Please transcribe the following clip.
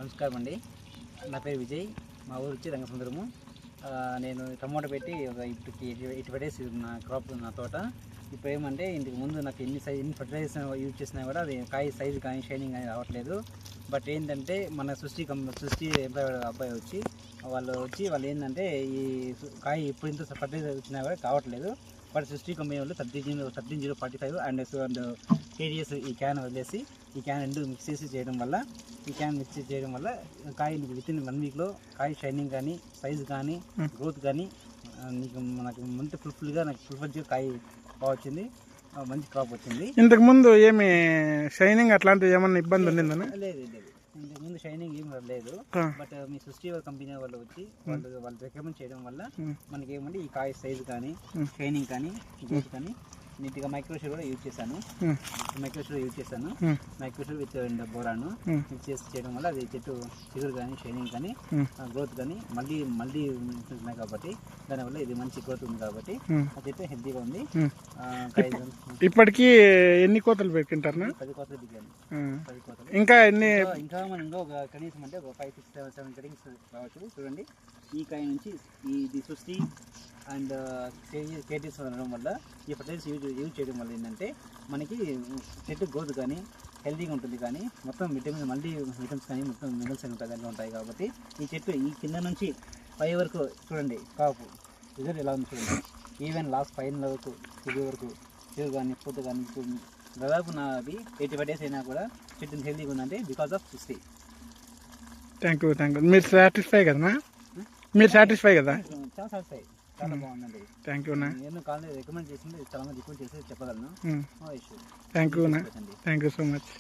నమస్కారం అండి. నా పేరు విజయ్. మా ఊరు వచ్చి రంగసుందరము. నేను టమోటా పెట్టి ఒక ఇప్పటికి 85 డేస్ నా క్రాప్ నా తోట. ఇప్పుడు ఏమంటే ఇంతకు ముందు నాకు ఎన్ని ఫర్టిలైజర్స్ యూజ్ చేసినా కూడా అది కాయ సైజు కానీ షైనింగ్ కానీ రావట్లేదు. బట్ ఏంటంటే మన సృష్టి ఎంప్లాయ్ అబ్బాయి వాళ్ళు ఏంటంటే ఈ కాయ ఇప్పుడు ఇంత ఫర్టిలైజర్ వచ్చినా కూడా కావట్లేదు. బట్ సృష్టి కంపెనీ వాళ్ళు 13045 అండ్ కేజీఎస్ ఈ క్యాన్ వదిలేసి ఈ క్యాన్ రెండు మిక్స్ చేసి చేయడం వల్ల కాయ విత్ ఇన్ 1 వీక్లో కాయ షైనింగ్ కానీ సైజు కానీ గ్రోత్ కానీ నాకు మంచి ఫుల్ఫిల్గా కాయ బాగా వచ్చింది. మంచి క్రాప్ వచ్చింది. ఇంతకు ముందు ఏమి షైనింగ్ అట్లాంటివి ఏమన్నా ఇబ్బంది ఉండిందని? లేదు, ఇంతకు ముందు షైనింగ్ ఏం లేదు. బట్ మీ సృష్టి కంపెనీ వాళ్ళు వచ్చి వాళ్ళు రికమెండ్ చేయడం వల్ల మనకి ఏమంటే ఈ కాయ సైజు కానీ షైనింగ్ కానీ గ్రోత్ కానీ నీట్గా మైక్రోషూర్ కూడా యూజ్ చేశాను. మైక్రోషూర్ విత్ బోరాను మిక్స్ చేసి చేయడం వల్ల అది చెట్టు చిగురు కానీ షైనింగ్ కానీ గ్రోత్ కానీ మళ్ళీ ఉన్నాయి కాబట్టి దానివల్ల ఇది మంచి గ్రోత్ ఉంది కాబట్టి ఆ చెట్టు హెల్తీగా ఉంది. ఇప్పటికీ ఎన్ని కోతలు పెట్టుకుంటారు? 10 కోతలు దిగాను. 10 కోతలు. ఇంకా మనం ఒక కనీసం అంటే ఒక 5, 6, 7 కటింగ్స్ రావచ్చు. చూడండి, ఈ కాయ నుంచి ఇది సృష్టి అండ్ కేటీస్ ఉండడం వల్ల ఈ ఫర్టిలైజర్స్ యూజ్ చేయడం వల్ల ఏంటంటే మనకి చెట్టు గ్రోత్ కానీ హెల్తీగా ఉంటుంది. కానీ మొత్తం విటమిన్స్ కానీ మొత్తం మినరల్స్ దాంట్లో ఉంటాయి కాబట్టి ఈ చెట్టు ఈ కింద నుంచి పై వరకు చూడండి కాపు రిజల్ట్ ఎలా ఉంది చూడండి. ఈవెన్ లాస్ట్ ఫైనల్ వరకు చిగురు కానీ పూత కానీ దాదాపు నాది 85 డేస్ అయినా కూడా చెట్టు హెల్తీగా ఉందంటే బికాస్ ఆఫ్ సృష్టి. Thank you. మీరు సాటిస్ఫై కదా? చాలా సాటిస్ఫై, చాలా బాగుందండి. Thank you. నేను కాలేజ్ రికమెండ్ చేసింది చాలా మంది రికమెండ్ చేసి చెప్పగలను. Thank you so much.